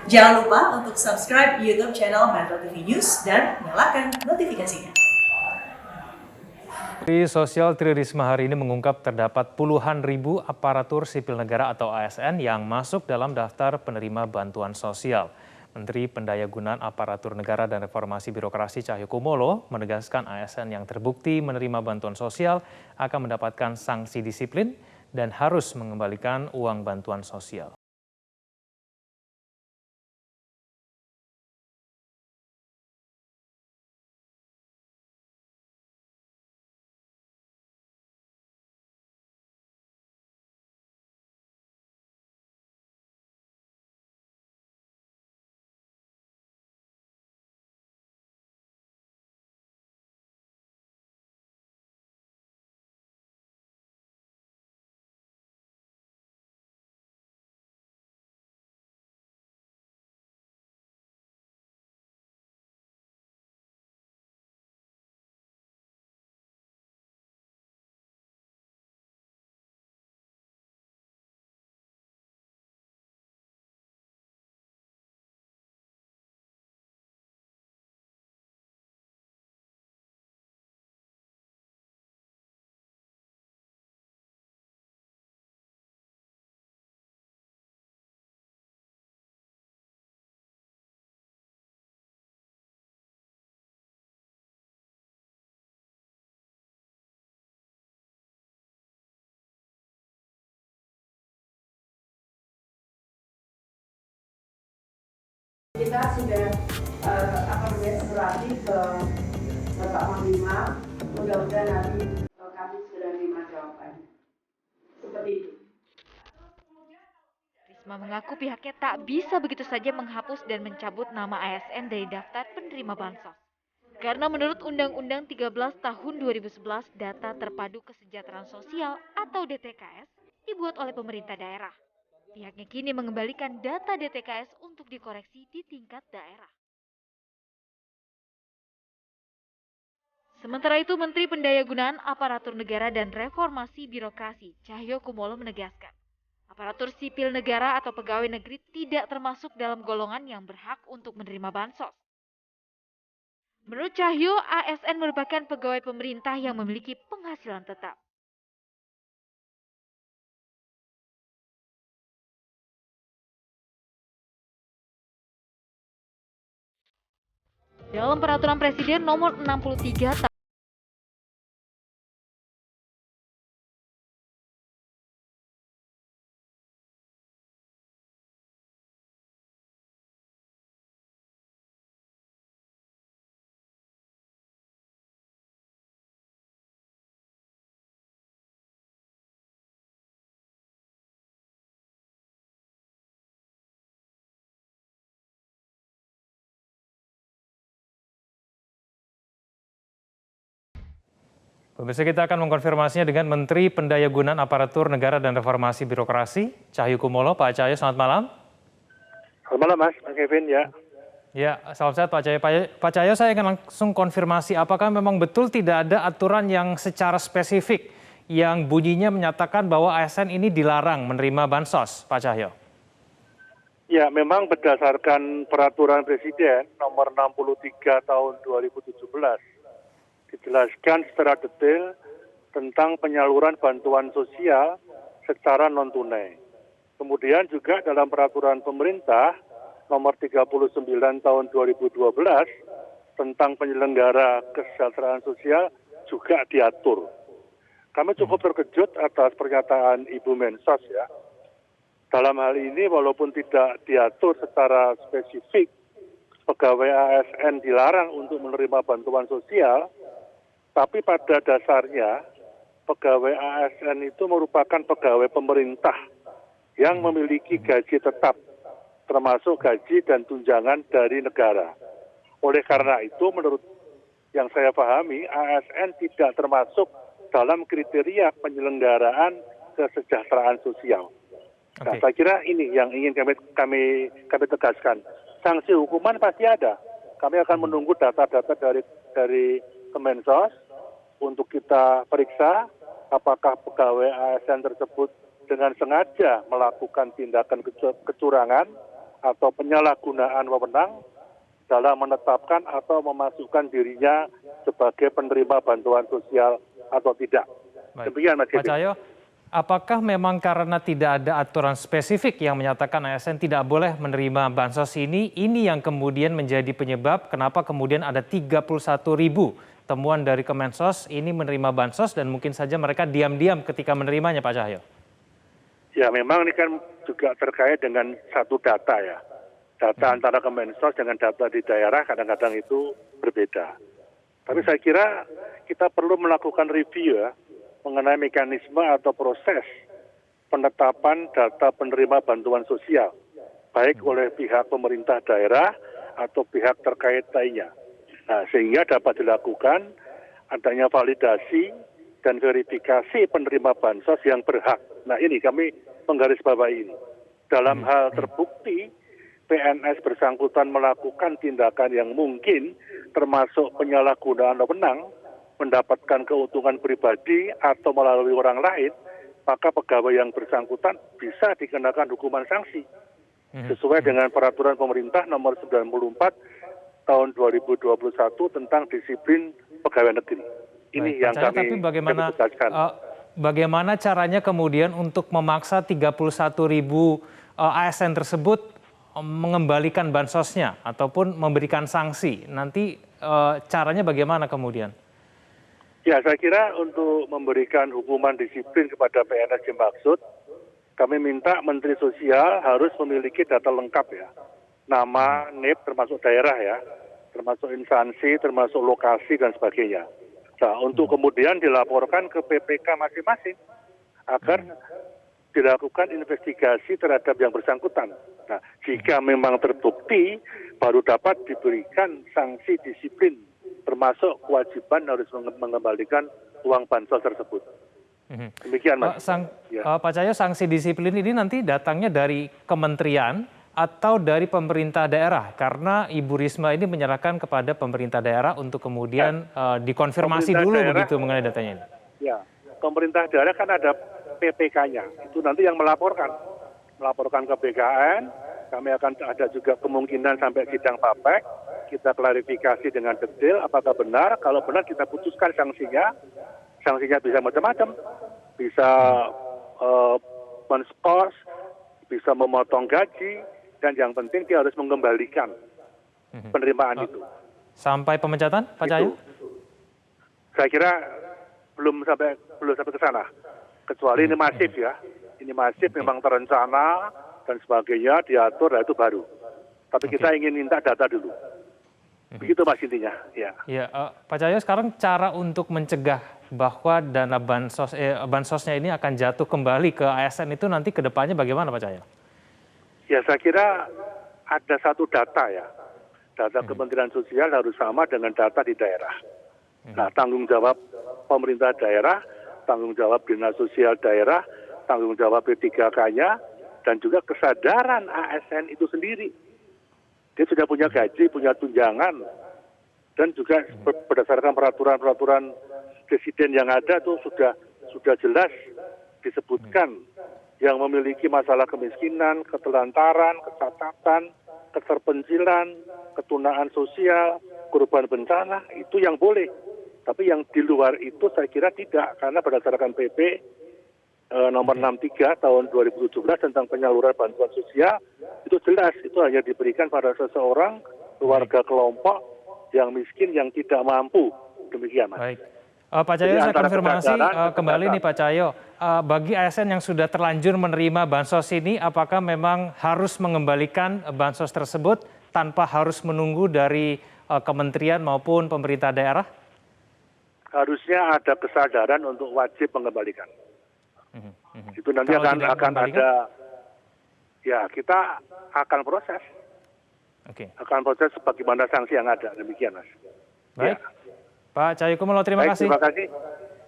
Jangan lupa untuk subscribe YouTube channel Metro TV News dan nyalakan notifikasinya. Menteri Sosial Tri Risma hari ini mengungkap terdapat puluhan ribu aparatur sipil negara atau ASN yang masuk dalam daftar penerima bantuan sosial. Menteri Pendayagunaan Aparatur Negara dan Reformasi Birokrasi Cahyokumolo menegaskan ASN yang terbukti menerima bantuan sosial akan mendapatkan sanksi disiplin dan harus mengembalikan uang bantuan sosial. Kita sudah berarti ke Bapak Panglima, mudah-mudahan nanti kami sudah terima jawabannya. Seperti itu. Risma mengaku pihaknya tak bisa begitu saja menghapus dan mencabut nama ASN dari daftar penerima bansos. Karena menurut Undang-Undang 13 tahun 2011, data terpadu kesejahteraan sosial atau DTKS dibuat oleh pemerintah daerah. Pihaknya kini mengembalikan data DTKS untuk dikoreksi di tingkat daerah. Sementara itu, Menteri Pendayagunaan Aparatur Negara dan Reformasi Birokrasi Cahyokumolo menegaskan, aparatur sipil negara atau pegawai negeri tidak termasuk dalam golongan yang berhak untuk menerima bansos. Menurut Cahyo, ASN merupakan pegawai pemerintah yang memiliki penghasilan tetap. Dalam Peraturan Presiden Nomor 63 Pemirsa, kita akan mengkonfirmasinya dengan Menteri Pendayagunaan Aparatur Negara dan Reformasi Birokrasi Cahyokumolo. Pak Cahyo, selamat malam. Selamat malam Mas, Pak Kevin ya. Ya, salam sehat Pak Cahyo. Pak Cahyo, saya akan langsung konfirmasi apakah memang betul tidak ada aturan yang secara spesifik yang bunyinya menyatakan bahwa ASN ini dilarang menerima bansos, Pak Cahyo? Ya, memang berdasarkan Peraturan Presiden Nomor 63 Tahun 2017, dijelaskan secara detail tentang penyaluran bantuan sosial secara non-tunai. Kemudian juga dalam Peraturan Pemerintah Nomor 39 Tahun 2012 tentang penyelenggara kesejahteraan sosial juga diatur. Kami cukup terkejut atas pernyataan Ibu Mensos ya. Dalam hal ini walaupun tidak diatur secara spesifik, pegawai ASN dilarang untuk menerima bantuan sosial, tapi pada dasarnya pegawai ASN itu merupakan pegawai pemerintah yang memiliki gaji tetap, termasuk gaji dan tunjangan dari negara. Oleh karena itu, menurut yang saya pahami, ASN tidak termasuk dalam kriteria penyelenggaraan kesejahteraan sosial. Nah, saya kira ini yang ingin kami tegaskan. Sanksi hukuman pasti ada. Kami akan menunggu data-data dari Kemensos untuk kita periksa apakah pegawai ASN tersebut dengan sengaja melakukan tindakan kecurangan atau penyalahgunaan wewenang dalam menetapkan atau memasukkan dirinya sebagai penerima bantuan sosial atau tidak. Baik. Demikian Mas Pak Kevin. Cahyo, apakah memang karena tidak ada aturan spesifik yang menyatakan ASN tidak boleh menerima bansos ini yang kemudian menjadi penyebab kenapa kemudian ada 31.000 temuan dari Kemensos ini menerima bansos dan mungkin saja mereka diam-diam ketika menerimanya, Pak Cahyo? Ya, memang ini kan juga terkait dengan satu data ya. Data antara Kemensos dengan data di daerah kadang-kadang itu berbeda. Tapi saya kira kita perlu melakukan review ya, mengenai mekanisme atau proses penetapan data penerima bantuan sosial, baik oleh pihak pemerintah daerah atau pihak terkait lainnya. Nah, sehingga dapat dilakukan adanya validasi dan verifikasi penerima bansos yang berhak. Nah, ini kami menggarisbawahi ini. Dalam hal terbukti PNS bersangkutan melakukan tindakan yang mungkin termasuk penyalahgunaan wewenang, mendapatkan keuntungan pribadi atau melalui orang lain, maka pegawai yang bersangkutan bisa dikenakan hukuman sanksi sesuai dengan peraturan pemerintah nomor 94 tahun 2021 tentang disiplin pegawai negeri. Ini Baik, yang Cahyo, kami tapi tegaskan. bagaimana caranya kemudian untuk memaksa 31.000 ASN tersebut mengembalikan bansosnya ataupun memberikan sanksi? Nanti caranya bagaimana kemudian? Ya, saya kira untuk memberikan hukuman disiplin kepada PNS dimaksud, kami minta Menteri Sosial harus memiliki data lengkap ya. Nama, NIP, termasuk daerah ya, termasuk instansi, termasuk lokasi dan sebagainya. Nah, untuk kemudian dilaporkan ke PPK masing-masing agar dilakukan investigasi terhadap yang bersangkutan. Nah, jika memang terbukti, baru dapat diberikan sanksi disiplin, termasuk kewajiban harus mengembalikan uang bansos tersebut. Demikian, Mas. Pak Cahyo, sanksi disiplin ini nanti datangnya dari kementerian atau dari pemerintah daerah? Karena Ibu Risma ini menyerahkan kepada pemerintah daerah untuk kemudian dikonfirmasi dulu daerah, begitu mengenai datanya ini. Ya, pemerintah daerah kan ada PPK-nya, itu nanti yang melaporkan ke BKN, kami akan ada juga kemungkinan sampai sidang PAPEK, kita klarifikasi dengan detail apakah benar, kalau benar kita putuskan sanksinya bisa macam-macam, bisa men-skors, bisa memotong gaji, dan yang penting dia harus mengembalikan penerimaan itu. Sampai pemecatan, Pak Cahyo? Saya kira belum sampai ke sana. Kecuali ini masif ya, ini masif memang terencana dan sebagainya diatur, nah itu baru. Tapi kita ingin minta data dulu. Begitu Mas intinya. Ya. Ya, Pak Cahyo, sekarang cara untuk mencegah bahwa dana bansosnya ini akan jatuh kembali ke ASN itu nanti ke depannya bagaimana Pak Cahyo? Ya, saya kira ada satu data ya. Data Kementerian Sosial harus sama dengan data di daerah. Nah, tanggung jawab pemerintah daerah, tanggung jawab Dinas Sosial daerah, tanggung jawab P3K-nya, dan juga kesadaran ASN itu sendiri. Dia sudah punya gaji, punya tunjangan, dan juga berdasarkan peraturan-peraturan presiden yang ada itu sudah jelas disebutkan yang memiliki masalah kemiskinan, ketelantaran, kecacatan, keterpencilan, ketunaan sosial, korban bencana, itu yang boleh. Tapi yang di luar itu saya kira tidak, karena berdasarkan PP nomor 63 tahun 2017 tentang penyaluran bantuan sosial, itu jelas, itu hanya diberikan pada seseorang, keluarga kelompok yang miskin, yang tidak mampu. Demikian, Mas. Baik. Pak Cahyo, saya konfirmasi kembali nih Pak Cahyo, bagi ASN yang sudah terlanjur menerima bansos ini, apakah memang harus mengembalikan bansos tersebut tanpa harus menunggu dari kementerian maupun pemerintah daerah? Harusnya ada kesadaran untuk wajib mengembalikan. Itu nanti akan ada, ya kita akan proses. Akan proses sebagaimana sanksi yang ada, demikian Mas. Baik. Ya. Pak Cahyo Kumolo, terima kasih. Terima kasih.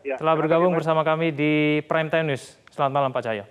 Ya, telah bergabung bersama kami di Prime Time News. Selamat malam Pak Cahyo.